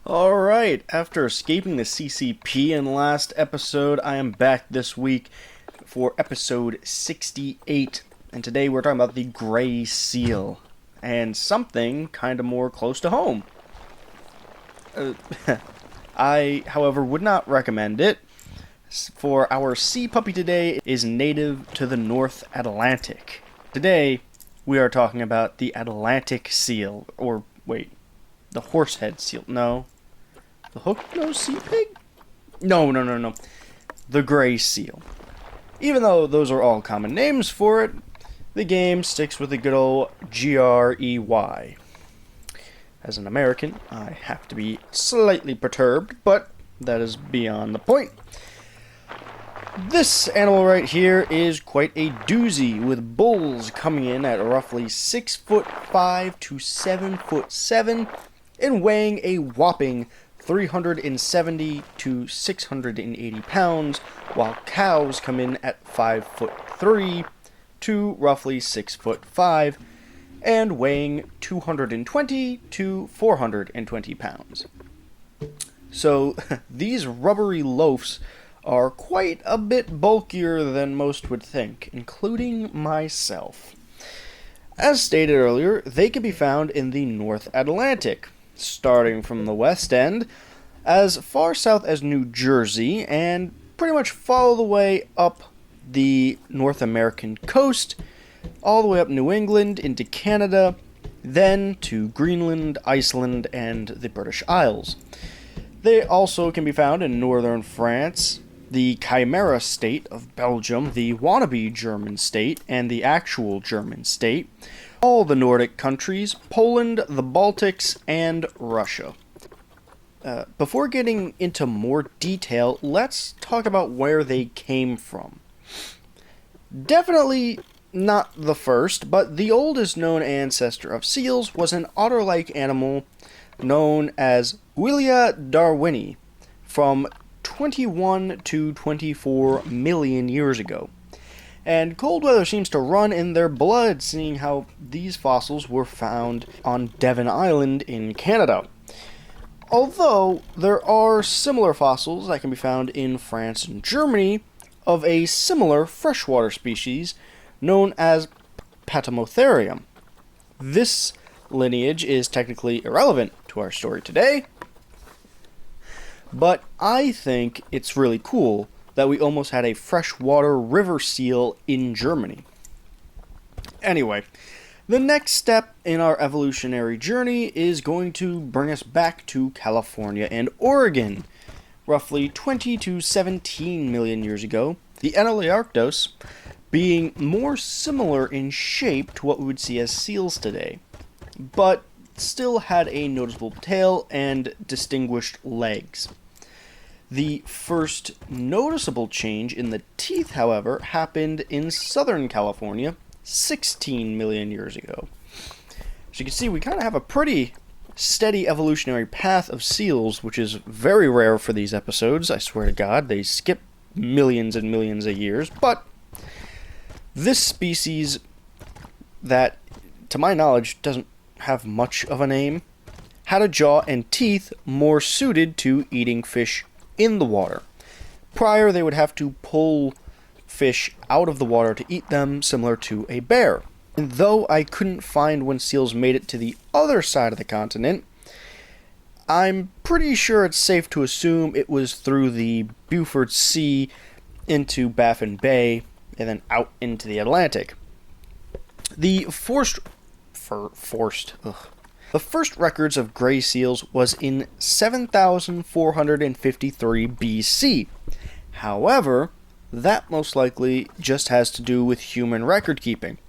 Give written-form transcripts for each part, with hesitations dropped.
Alright, after escaping the CCP in the last episode, I am back this week for episode 68. And today we're talking about the gray seal. And something kind of more close to home. I, however, would not recommend it. For our sea puppy today is native to the North Atlantic. Today, we are talking about the Atlantic seal. Or, wait, the horsehead seal. No. The hook-nosed sea pig? No. The gray seal. Even though those are all common names for it, the game sticks with the good old G-R-E-Y. As an American, I have to be slightly perturbed, but that is beyond the point. This animal right here is quite a doozy, with bulls coming in at roughly 6'5" to 7'7", and weighing a whopping 370 to 680 pounds, while cows come in at 5'3" to roughly 6'5", and weighing 220 to 420 pounds. So these rubbery loafs are quite a bit bulkier than most would think, including myself. As stated earlier, they can be found in the North Atlantic, starting from the west end, as far south as New Jersey, and pretty much follow the way up the North American coast, all the way up New England into Canada, then to Greenland, Iceland, and the British Isles. They also can be found in northern France, the Chimera state of Belgium, the wannabe German state, and the actual German state, all the Nordic countries, Poland, the Baltics, and Russia. Before getting into more detail, let's talk about where they came from. Definitely not the first, but the oldest known ancestor of seals was an otter-like animal known as Huilia darwini from 21 to 24 million years ago. And cold weather seems to run in their blood, seeing how these fossils were found on Devon Island in Canada. Although there are similar fossils that can be found in France and Germany of a similar freshwater species known as Patamotherium. This lineage is technically irrelevant to our story today, but I think it's really cool that we almost had a freshwater river seal in Germany. Anyway, the next step in our evolutionary journey is going to bring us back to California and Oregon. Roughly 20 to 17 million years ago, the Enoliarctos being more similar in shape to what we would see as seals today, but still had a noticeable tail and distinguished legs. The first noticeable change in the teeth, however, happened in Southern California 16 million years ago. As you can see, we kind of have a pretty steady evolutionary path of seals, which is very rare for these episodes. I swear to God, they skip millions and millions of years, but this species that, to my knowledge, doesn't have much of a name, had a jaw and teeth more suited to eating fish in the water. Prior, they would have to pull fish out of the water to eat them, similar to a bear. And though I couldn't find when seals made it to the other side of the continent, I'm pretty sure it's safe to assume it was through the Beaufort Sea into Baffin Bay and then out into the Atlantic. The first records of gray seals was in 7,453 BC. However, that most likely just has to do with human record keeping.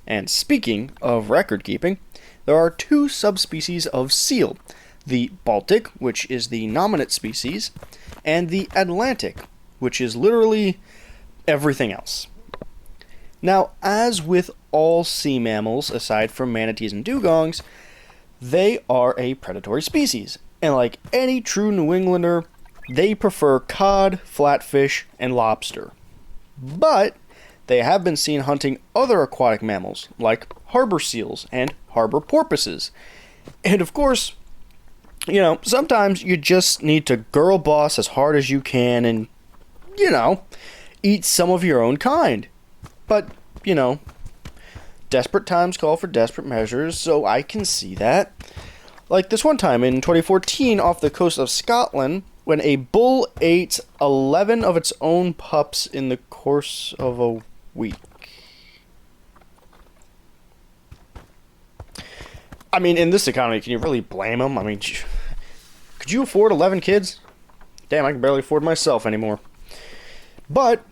And speaking of record keeping, there are two subspecies of seal, the Baltic, which is the nominate species, and the Atlantic, which is literally everything else. Now, as with all sea mammals, aside from manatees and dugongs, they are a predatory species, and like any true New Englander, they prefer cod, flatfish, and lobster. But they have been seen hunting other aquatic mammals, like harbor seals and harbor porpoises. And of course, Sometimes you just need to girl boss as hard as you can and, you know, eat some of your own kind. But, desperate times call for desperate measures, so I can see that. Like this one time in 2014 off the coast of Scotland, when a bull ate 11 of its own pups in the course of a week. I mean, in this economy, can you really blame them? I mean, could you afford 11 kids? Damn, I can barely afford myself anymore. But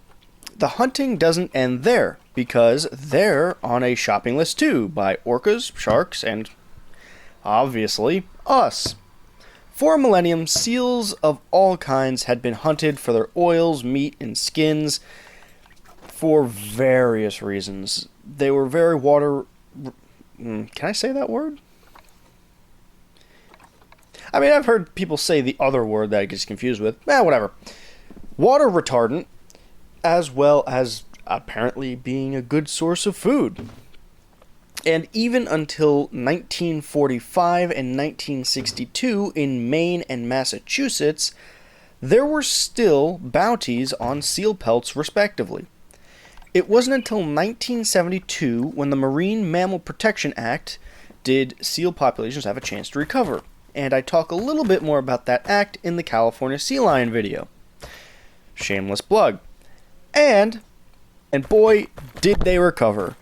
the hunting doesn't end there, because they're on a shopping list too, by orcas, sharks, and obviously us. For a millennium, seals of all kinds had been hunted for their oils, meat, and skins for various reasons. They were very water... Can I say that word? I mean, I've heard people say the other word that I get confused with. Whatever. Water retardant, as well as apparently being a good source of food. And even until 1945 and 1962 in Maine and Massachusetts, there were still bounties on seal pelts, respectively. It wasn't until 1972, when the Marine Mammal Protection Act, did seal populations have a chance to recover. And I talk a little bit more about that act in the California Sea Lion video. Shameless plug. And boy, did they recover.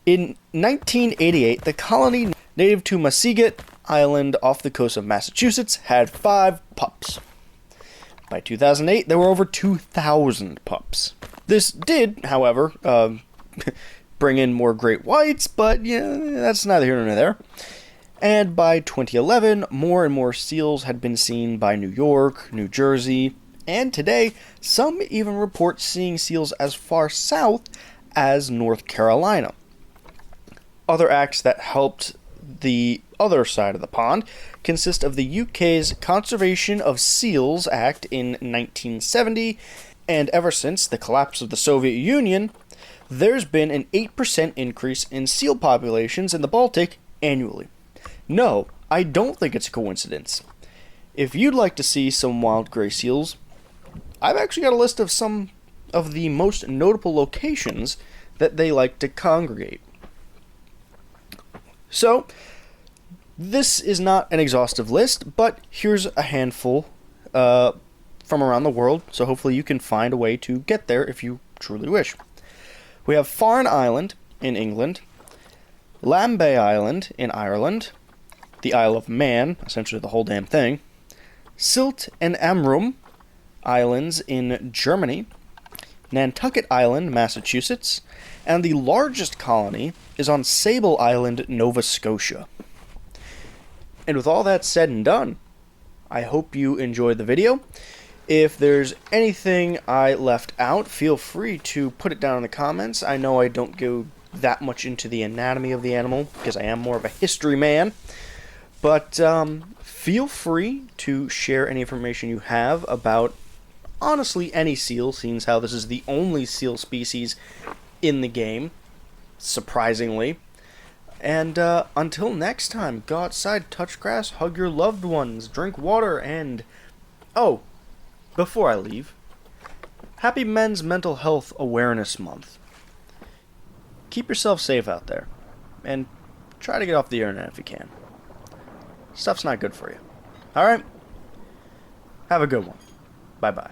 In 1988, the colony native to Massaguet Island off the coast of Massachusetts had 5 pups. By 2008, there were over 2,000 pups. This did, however, bring in more great whites, but that's neither here nor there. And by 2011, more and more seals had been seen by New York, New Jersey, and today, some even report seeing seals as far south as North Carolina. Other acts that helped the other side of the pond consist of the UK's Conservation of Seals Act in 1970, and ever since the collapse of the Soviet Union, there's been an 8% increase in seal populations in the Baltic annually. No, I don't think it's a coincidence. If you'd like to see some wild gray seals, I've actually got a list of some of the most notable locations that they like to congregate. So, this is not an exhaustive list, but here's a handful from around the world, so hopefully you can find a way to get there if you truly wish. We have Farne Island in England, Lambay Island in Ireland, the Isle of Man, essentially the whole damn thing, Sylt and Amrum Islands in Germany, Nantucket Island, Massachusetts, and the largest colony is on Sable Island, Nova Scotia. And with all that said and done, I hope you enjoyed the video. If there's anything I left out, feel free to put it down in the comments. I know I don't go that much into the anatomy of the animal, because I am more of a history man. But feel free to share any information you have about, honestly, any seal, seeing as how this is the only seal species in the game, surprisingly. And until next time, go outside, touch grass, hug your loved ones, drink water, and... Oh, before I leave, happy Men's Mental Health Awareness Month. Keep yourself safe out there, and try to get off the internet if you can. Stuff's not good for you. Alright? Have a good one. Bye-bye.